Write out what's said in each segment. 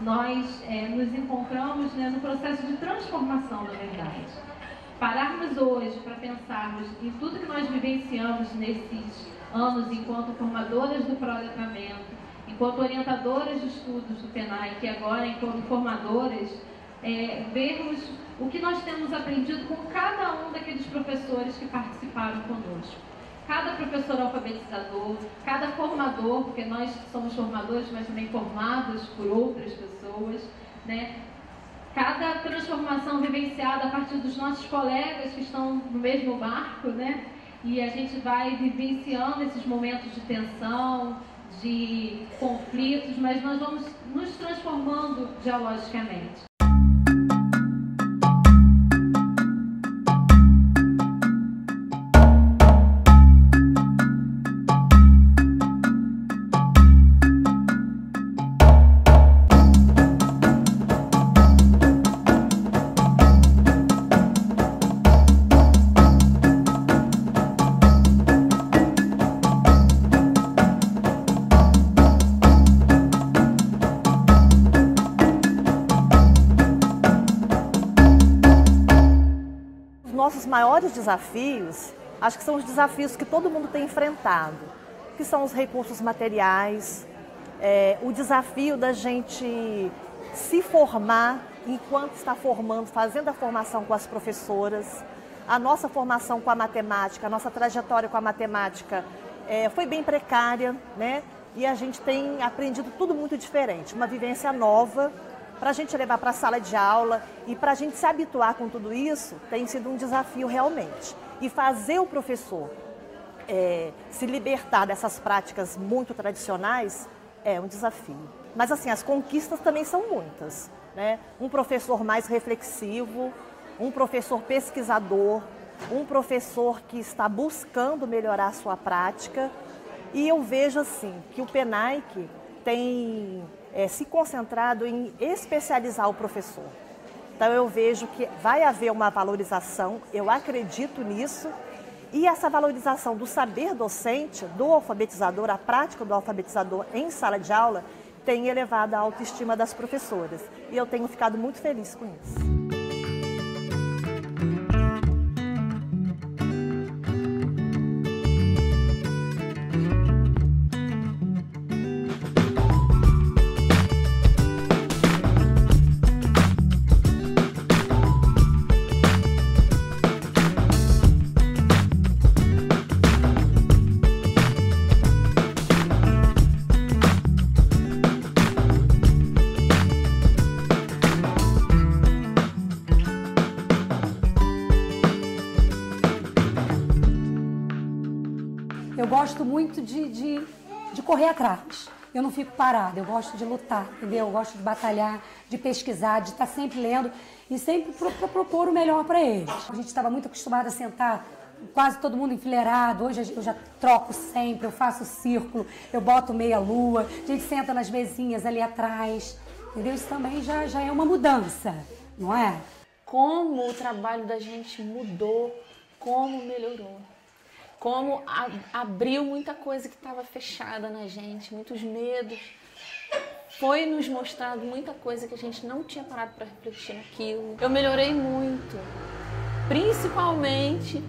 nós nos encontramos, né, no processo de transformação, na verdade. Pararmos hoje para pensarmos em tudo que nós vivenciamos nesses anos enquanto formadoras do proletramento, enquanto orientadoras de estudos do PENAIC e agora enquanto formadoras, vermos o que nós temos aprendido com cada um daqueles professores que participaram conosco. Cada professor alfabetizador, cada formador, porque nós somos formadores, mas também formados por outras pessoas, né? Cada transformação vivenciada a partir dos nossos colegas que estão no mesmo barco, né? E a gente vai vivenciando esses momentos de tensão, de conflitos, mas nós vamos nos transformando dialogicamente. Nossos maiores desafios, acho que são os desafios que todo mundo tem enfrentado, que são os recursos materiais, o desafio da gente se formar enquanto está formando, fazendo a formação com as professoras, a nossa formação com a matemática, a nossa trajetória com a matemática foi bem precária, né? E a gente tem aprendido tudo muito diferente, uma vivência nova, para a gente levar para a sala de aula e para a gente se habituar com tudo isso, tem sido um desafio realmente. E fazer o professor se libertar dessas práticas muito tradicionais é um desafio. Mas assim, as conquistas também são muitas, né? Um professor mais reflexivo, um professor pesquisador, um professor que está buscando melhorar a sua prática. E eu vejo assim, que o PENAIC tem se concentrado em especializar o professor. Então eu vejo que vai haver uma valorização, eu acredito nisso, e essa valorização do saber docente, do alfabetizador, a prática do alfabetizador em sala de aula, tem elevado a autoestima das professoras. E eu tenho ficado muito feliz com isso. Eu gosto muito de correr atrás. Eu não fico parada, eu gosto de lutar, entendeu? Eu gosto de batalhar, de pesquisar, de estar sempre lendo e sempre propor o melhor para eles. A gente estava muito acostumado a sentar quase todo mundo enfileirado. Hoje eu já troco sempre, eu faço círculo, eu boto meia-lua, a gente senta nas mesinhas ali atrás, entendeu? Isso também já é uma mudança, não é? Como o trabalho da gente mudou, como melhorou. Como abriu muita coisa que estava fechada na gente, muitos medos. Foi nos mostrado muita coisa que a gente não tinha parado para refletir naquilo. Eu melhorei muito, principalmente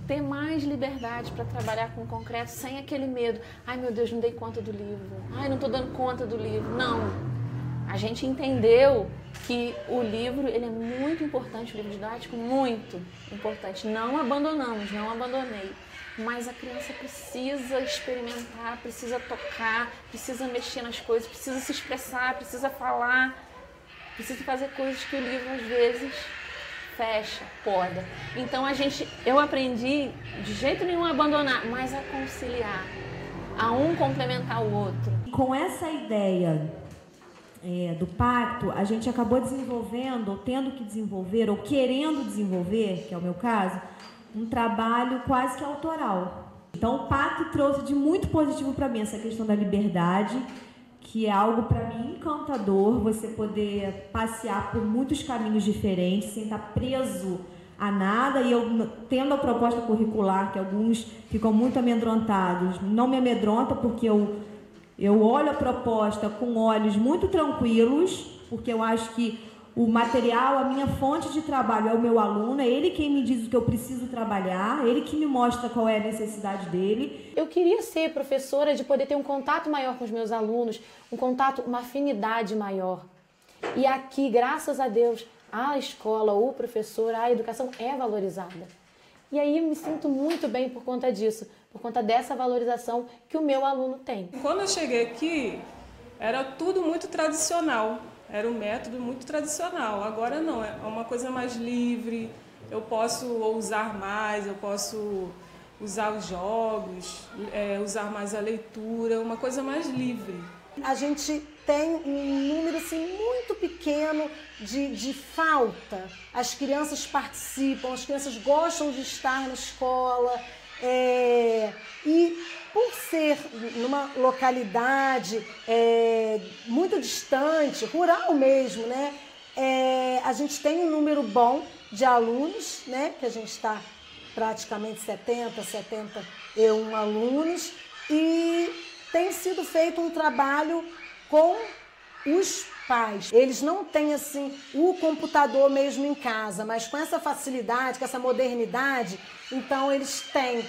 ter mais liberdade para trabalhar com o concreto sem aquele medo. Ai meu Deus, não dei conta do livro. Ai, não estou dando conta do livro. Não, a gente entendeu que o livro ele é muito importante, o livro didático muito importante. Não abandonamos, não abandonei. Mas a criança precisa experimentar, precisa tocar, precisa mexer nas coisas, precisa se expressar, precisa falar, precisa fazer coisas que o livro às vezes fecha, poda. Então eu aprendi de jeito nenhum a abandonar, mas a conciliar, a um complementar o outro. Com essa ideia do pacto, a gente acabou desenvolvendo, ou tendo que desenvolver, ou querendo desenvolver, que é o meu caso, um trabalho quase que autoral. Então o pacto trouxe de muito positivo para mim essa questão da liberdade, que é algo para mim encantador, você poder passear por muitos caminhos diferentes, sem estar preso a nada. E eu, tendo a proposta curricular, que alguns ficam muito amedrontados, não me amedronta porque eu Eu olho a proposta com olhos muito tranquilos, porque eu acho que o material, a minha fonte de trabalho é o meu aluno, é ele quem me diz o que eu preciso trabalhar, ele que me mostra qual é a necessidade dele. Eu queria ser professora de poder ter um contato maior com os meus alunos, um contato, uma afinidade maior. E aqui, graças a Deus, a escola, o professor, a educação é valorizada. E aí eu me sinto muito bem por conta disso, por conta dessa valorização que o meu aluno tem. Quando eu cheguei aqui, era tudo muito tradicional. Era um método muito tradicional. Agora não, é uma coisa mais livre, eu posso usar mais, eu posso usar os jogos, usar mais a leitura, uma coisa mais livre. A gente tem um número assim, muito pequeno de falta. As crianças participam, as crianças gostam de estar na escola. E por ser numa localidade muito distante, rural mesmo, né? A gente tem um número bom de alunos, né? Que a gente está praticamente 71 alunos, e tem sido feito um trabalho com os pais. Eles não têm assim o computador mesmo em casa, mas com essa facilidade, com essa modernidade, então eles têm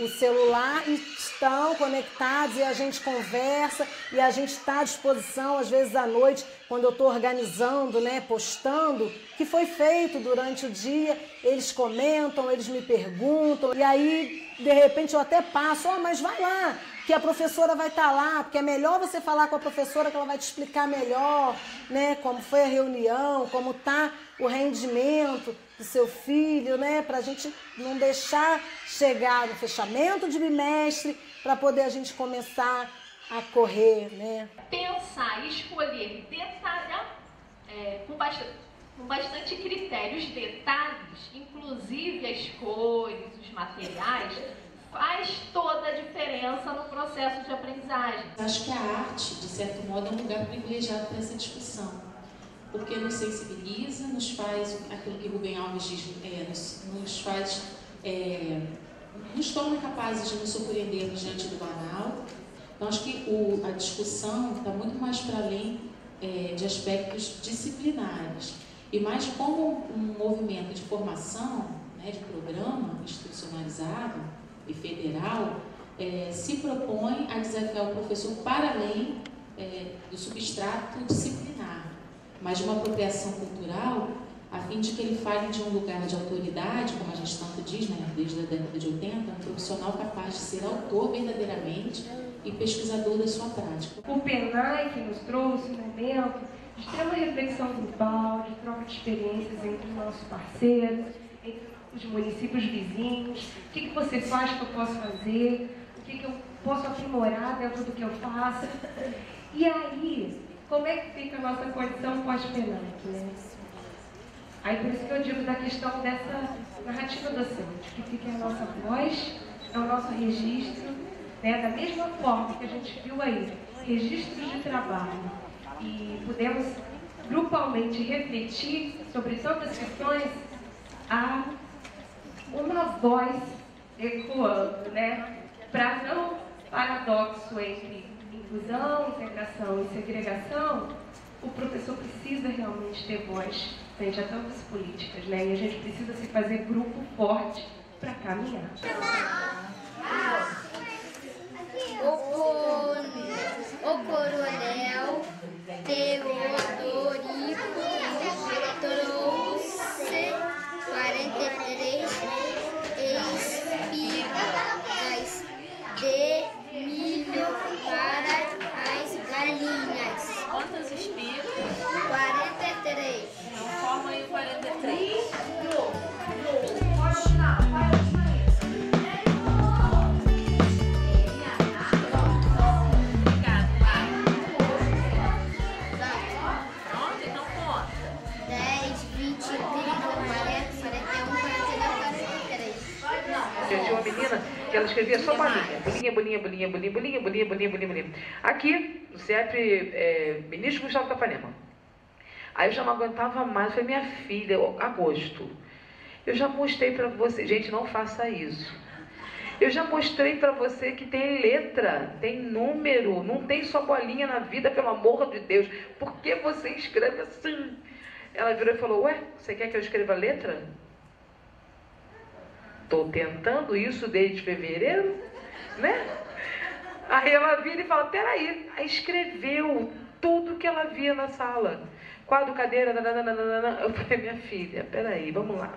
o celular e estão conectados, e a gente conversa, e a gente está à disposição, às vezes à noite, quando eu estou organizando, né, postando, que foi feito durante o dia, eles comentam, eles me perguntam, e aí, de repente, eu até passo, mas vai lá, que a professora vai estar lá, porque é melhor você falar com a professora, que ela vai te explicar melhor, né, como foi a reunião, como está o rendimento do seu filho, né, para a gente não deixar chegar no fechamento de bimestre, para poder a gente começar a correr, né. Pensar, escolher, detalhar com bastante critério os detalhes, inclusive as cores, os materiais, faz toda a diferença no processo de aprendizagem. Acho que a arte, de certo modo, é um lugar privilegiado para essa discussão, porque nos sensibiliza, nos faz, aquilo que Rubem Alves diz, nos torna capazes de nos surpreendermos diante do banal. Então, acho que a discussão está muito mais para além de aspectos disciplinares, e mais como um movimento de formação, né, de programa institucionalizado e federal, se propõe a desafiar o professor para além do substrato disciplinar, mas de uma apropriação cultural, a fim de que ele fale de um lugar de autoridade, como a gente tanto diz, né, desde a década de 80, um profissional capaz de ser autor verdadeiramente e pesquisador da sua prática. O PENAI, que nos trouxe um momento de extrema reflexão grupal, de troca de experiências entre os nossos parceiros, entre os municípios vizinhos, o que você faz que eu posso fazer, o que eu posso aprimorar dentro do que eu faço. E aí, como é que fica a nossa condição pós-PENAI, né? Aí por isso que eu digo da questão dessa narrativa docente, que fica a nossa voz, é o nosso registro, né? Da mesma forma que a gente viu aí, registros de trabalho, e pudemos grupalmente refletir sobre tantas questões, há uma voz ecoando, né? Para não paradoxo entre inclusão, integração e segregação, o professor precisa realmente ter voz frente a tantas políticas, né? E a gente precisa se fazer grupo forte para caminhar. O coronel Teodorico trouxe 43 espigas de milho para as galinhas. Quantas espigas? 43. Então forma aí o 43. Eu tinha uma menina que ela escrevia só bolinha. Bolinha, bolinha, bolinha, bolinha, bolinha, bolinha, bolinha, bolinha, bolinha. Aqui, no CEP, ministro Gustavo Capanema. Aí eu já não aguentava mais. Eu falei, minha filha, agosto, eu já mostrei para você. Gente, não faça isso. Eu já mostrei para você que tem letra, tem número, não tem só bolinha na vida, pelo amor de Deus. Por que você escreve assim? Ela virou e falou, ué, você quer que eu escreva letra? Estou tentando isso desde fevereiro, né? Aí ela vira e fala, peraí. Aí escreveu tudo que ela via na sala. Quadro, cadeira, nananana. Eu falei, minha filha, peraí, vamos lá.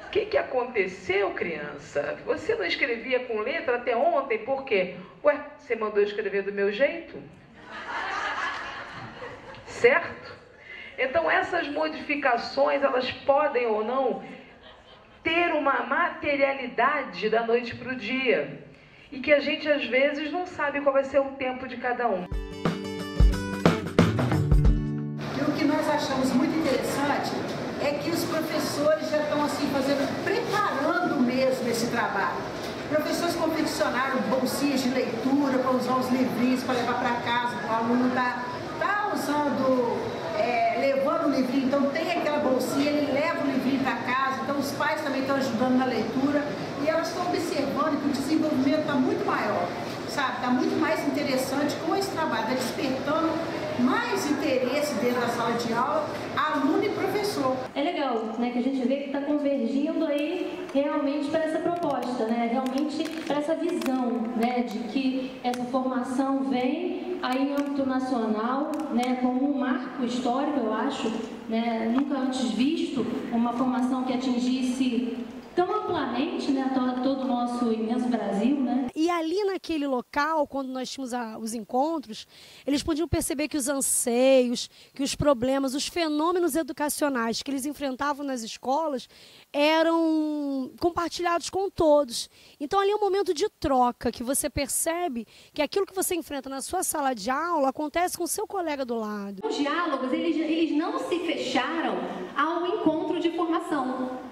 O que aconteceu, criança? Você não escrevia com letra até ontem, por quê? Ué, você mandou escrever do meu jeito? Certo? Então, essas modificações, elas podem ou não ter uma materialidade da noite para o dia. E que a gente, às vezes, não sabe qual vai ser o tempo de cada um. E o que nós achamos muito interessante é que os professores já estão assim preparando mesmo esse trabalho. Professores confeccionaram bolsinhas de leitura para usar os livrinhos para levar para casa. O aluno está usando, levando o livrinho, então tem aquela bolsinha, ele leva o livrinho para casa, então os pais também estão ajudando na leitura e elas estão observando que o desenvolvimento está muito maior, sabe? Está muito mais interessante com esse trabalho, está despertando mais interesse dentro da sala de aula, aluno e professor. É legal, né, que a gente vê que está convergindo aí realmente para essa proposta, né, realmente para essa visão, né, de que essa formação vem aí em âmbito nacional, né, como um marco histórico, eu acho, né, nunca antes visto, uma formação que atingisse tão amplamente, né, todo o nosso imenso Brasil, né? E ali naquele local, quando nós tínhamos os encontros, eles podiam perceber que os anseios, que os problemas, os fenômenos educacionais que eles enfrentavam nas escolas eram compartilhados com todos. Então ali é um momento de troca, que você percebe que aquilo que você enfrenta na sua sala de aula acontece com o seu colega do lado. Os diálogos, eles não se fecharam ao encontro de formação.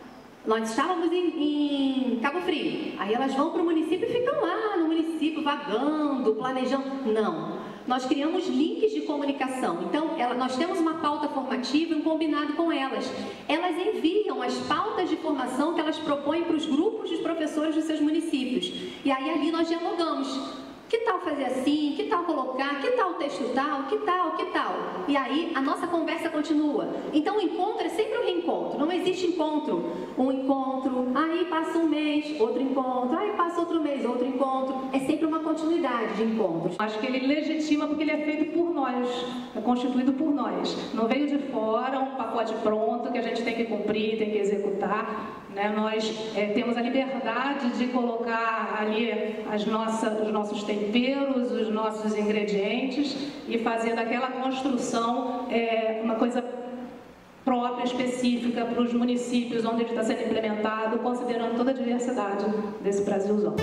Nós estávamos em Cabo Frio, aí elas vão para o município e ficam lá no município, vagando, planejando. Não, nós criamos links de comunicação. Então, nós temos uma pauta formativa e um combinado com elas. Elas enviam as pautas de formação que elas propõem para os grupos de professores dos seus municípios. E aí ali nós dialogamos. Que tal fazer assim? Que tal colocar? Que tal o texto tal? Que tal? Que tal? E aí a nossa conversa continua. Então o encontro é sempre um reencontro. Não existe encontro. Um encontro, aí passa um mês, outro encontro, aí passa outro mês, outro encontro. É sempre uma continuidade de encontros. Acho que ele legitima porque ele é feito por nós, é constituído por nós. Não veio de fora um pacote pronto que a gente tem que cumprir, tem que executar. Né? Nós temos a liberdade de colocar ali os nossos temperos, os nossos ingredientes e fazer daquela construção uma coisa própria, específica para os municípios onde ele está sendo implementado, considerando toda a diversidade desse Brasilzão.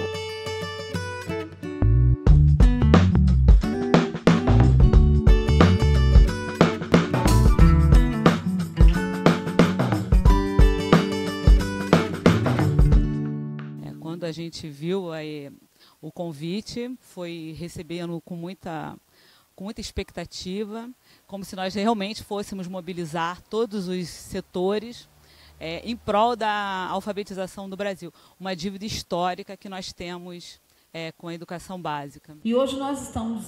Quando a gente viu o convite, foi recebendo com muita expectativa, como se nós realmente fôssemos mobilizar todos os setores em prol da alfabetização do Brasil. Uma dívida histórica que nós temos com a educação básica. E hoje nós estamos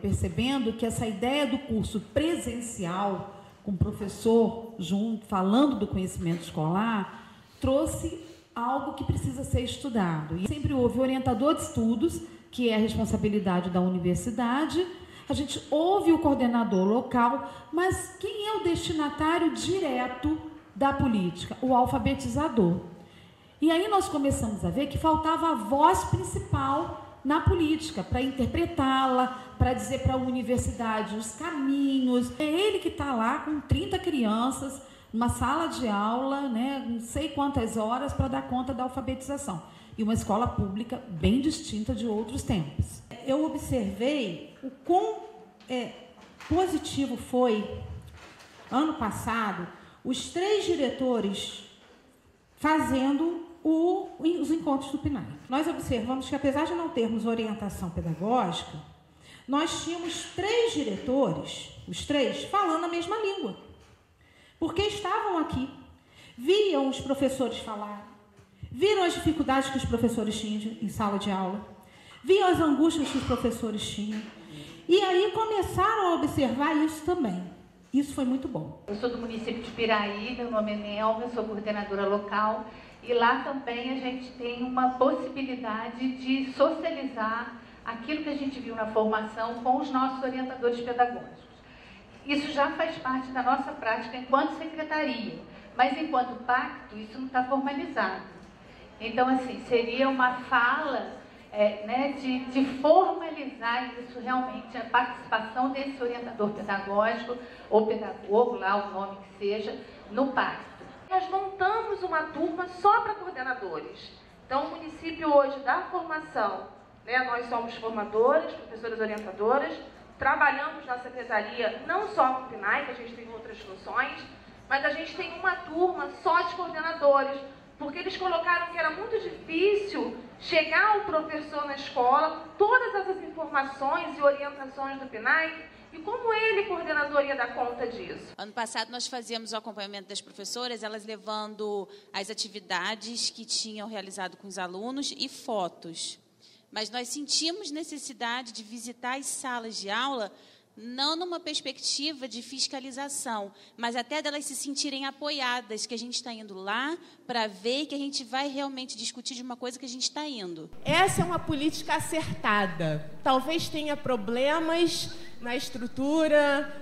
percebendo que essa ideia do curso presencial, com o professor junto, falando do conhecimento escolar, trouxe algo que precisa ser estudado. E sempre houve orientador de estudos, que é a responsabilidade da universidade. A gente ouve o coordenador local, mas quem é o destinatário direto da política? O alfabetizador. E aí nós começamos a ver que faltava a voz principal na política, para interpretá-la, para dizer para a universidade os caminhos. É ele que está lá com 30 crianças, uma sala de aula, né, não sei quantas horas para dar conta da alfabetização. E uma escola pública bem distinta de outros tempos. Eu observei o quão positivo foi, ano passado, os 3 diretores fazendo os encontros do PNAE. Nós observamos que, apesar de não termos orientação pedagógica, nós tínhamos 3 diretores, os 3, falando a mesma língua. Porque estavam aqui, viam os professores falar, viram as dificuldades que os professores tinham em sala de aula, viam as angústias que os professores tinham, e aí começaram a observar isso também. Isso foi muito bom. Eu sou do município de Piraí, meu nome é Nelma, eu sou coordenadora local, e lá também a gente tem uma possibilidade de socializar aquilo que a gente viu na formação com os nossos orientadores pedagógicos. Isso já faz parte da nossa prática enquanto secretaria, mas enquanto pacto isso não está formalizado. Então, assim, seria uma fala de formalizar isso realmente, a participação desse orientador pedagógico ou pedagogo, lá o nome que seja, no pacto. Nós montamos uma turma só para coordenadores. Então, o município hoje dá formação, nós somos formadores, professoras orientadoras, trabalhamos na secretaria não só com o PNAE, que a gente tem outras funções, mas a gente tem uma turma só de coordenadores, porque eles colocaram que era muito difícil chegar ao professor na escola com todas essas informações e orientações do PNAE, e como ele, coordenador, ia dar conta disso? Ano passado nós fazíamos o acompanhamento das professoras, elas levando as atividades que tinham realizado com os alunos e fotos. Mas nós sentimos necessidade de visitar as salas de aula, não numa perspectiva de fiscalização, mas até delas se sentirem apoiadas, que a gente está indo lá para ver que a gente vai realmente discutir de uma coisa que a gente está indo. Essa é uma política acertada. Talvez tenha problemas na estrutura,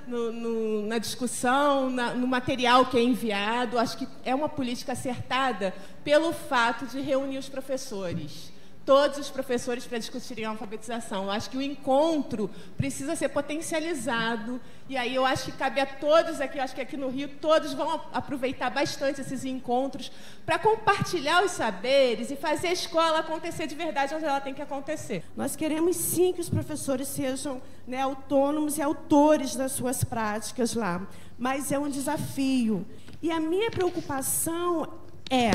na discussão, no material que é enviado. Acho que é uma política acertada pelo fato de reunir os professores. Todos os professores para discutirem a alfabetização. Eu acho que o encontro precisa ser potencializado, e aí eu acho que cabe a todos aqui, eu acho que aqui no Rio, todos vão aproveitar bastante esses encontros para compartilhar os saberes e fazer a escola acontecer de verdade onde ela tem que acontecer. Nós queremos sim que os professores sejam autônomos e autores das suas práticas lá, mas é um desafio. E a minha preocupação é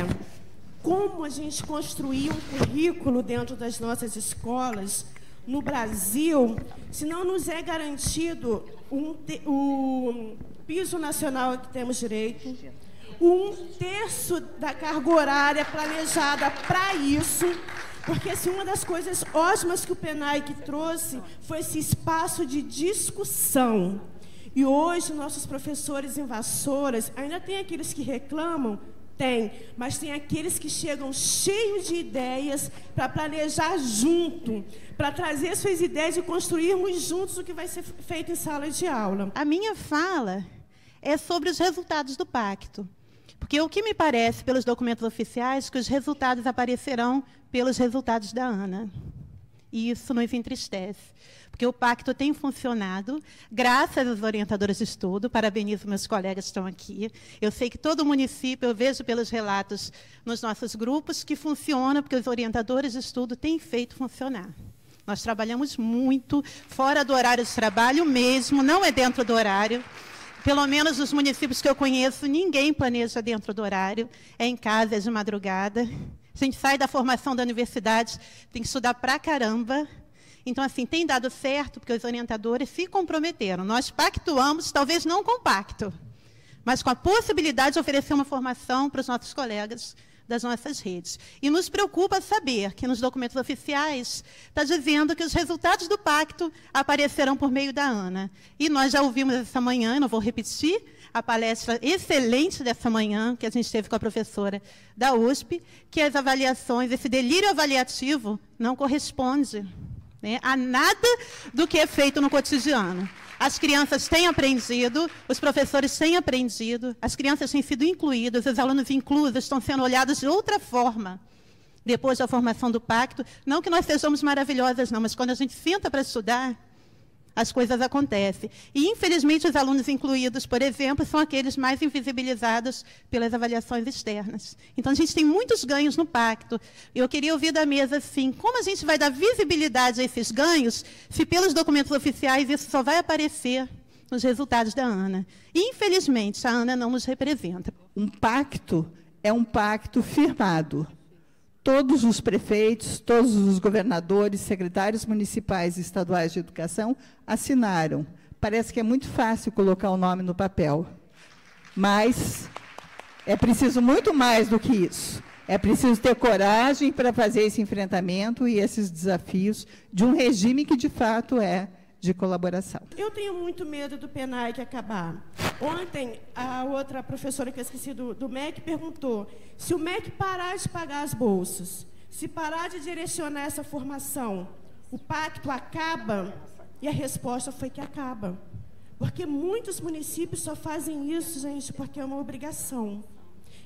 como a gente construir um currículo dentro das nossas escolas no Brasil, se não nos é garantido o piso nacional que temos direito, 1/3 da carga horária planejada para isso, porque assim, uma das coisas ótimas que o PNAE trouxe foi esse espaço de discussão. E hoje, nossos professores em Vassouras, ainda tem aqueles que reclamam, tem, mas tem aqueles que chegam cheios de ideias para planejar junto, para trazer suas ideias e construirmos juntos o que vai ser feito em sala de aula. A minha fala é sobre os resultados do pacto, porque o que me parece, pelos documentos oficiais, que os resultados aparecerão pelos resultados da ANA. E isso nos entristece, porque o pacto tem funcionado, graças às orientadoras de estudo. Parabenizo meus colegas que estão aqui. Eu sei que todo município, eu vejo pelos relatos nos nossos grupos, que funciona, porque os orientadores de estudo têm feito funcionar. Nós trabalhamos muito, fora do horário de trabalho mesmo, não é dentro do horário. Pelo menos nos municípios que eu conheço, ninguém planeja dentro do horário, é em casa, é de madrugada. A gente sai da formação da universidade, tem que estudar pra caramba. Então, assim, tem dado certo, porque os orientadores se comprometeram. Nós pactuamos, talvez não com pacto, mas com a possibilidade de oferecer uma formação para os nossos colegas das nossas redes. E nos preocupa saber que nos documentos oficiais está dizendo que os resultados do pacto aparecerão por meio da ANA. E nós já ouvimos essa manhã, não vou repetir, a palestra excelente dessa manhã, que a gente teve com a professora da USP, que as avaliações, esse delírio avaliativo não corresponde a nada do que é feito no cotidiano. As crianças têm aprendido, os professores têm aprendido, as crianças têm sido incluídas, os alunos inclusos estão sendo olhados de outra forma depois da formação do pacto. Não que nós sejamos maravilhosas, não, mas quando a gente senta para estudar, as coisas acontecem. E, infelizmente, os alunos incluídos, por exemplo, são aqueles mais invisibilizados pelas avaliações externas. Então, a gente tem muitos ganhos no pacto. Eu queria ouvir da mesa, assim, como a gente vai dar visibilidade a esses ganhos, se pelos documentos oficiais isso só vai aparecer nos resultados da ANA. E, infelizmente, a ANA não nos representa. Um pacto é um pacto firmado. Todos os prefeitos, todos os governadores, secretários municipais e estaduais de educação assinaram. Parece que é muito fácil colocar o nome no papel, mas é preciso muito mais do que isso. É preciso ter coragem para fazer esse enfrentamento e esses desafios de um regime que, de fato, é de colaboração. Eu tenho muito medo do PENAIC acabar. Ontem, a outra professora que eu esqueci do MEC perguntou se o MEC parar de pagar as bolsas, se parar de direcionar essa formação, o pacto acaba? E a resposta foi que acaba. Porque muitos municípios só fazem isso, gente, porque é uma obrigação.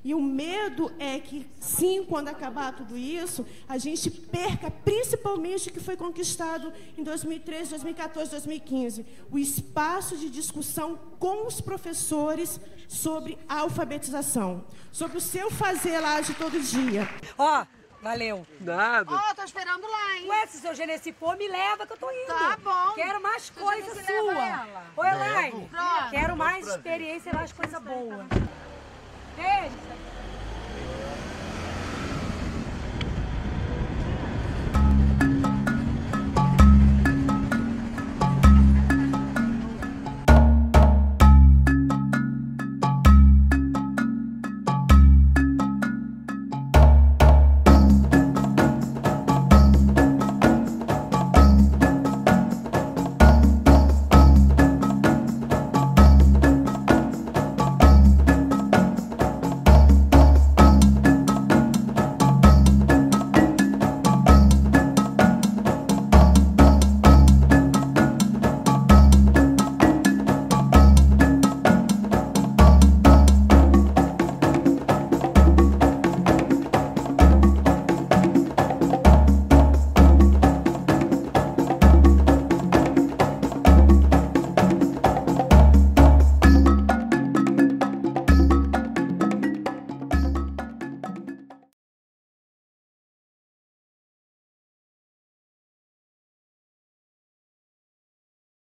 E o medo é que, sim, quando acabar tudo isso, a gente perca principalmente o que foi conquistado em 2013, 2014, 2015, o espaço de discussão com os professores sobre a alfabetização, sobre o seu fazer lá de todo dia. Ó, valeu. Nada. Ó, tô esperando lá, hein? Ué, se o seu Genesi for, me leva que eu tô indo. Tá bom. Quero mais coisa Genesi sua. leva ela. Ô, Elaine, Pronto. quero mais experiência e mais coisa boa. Beijo.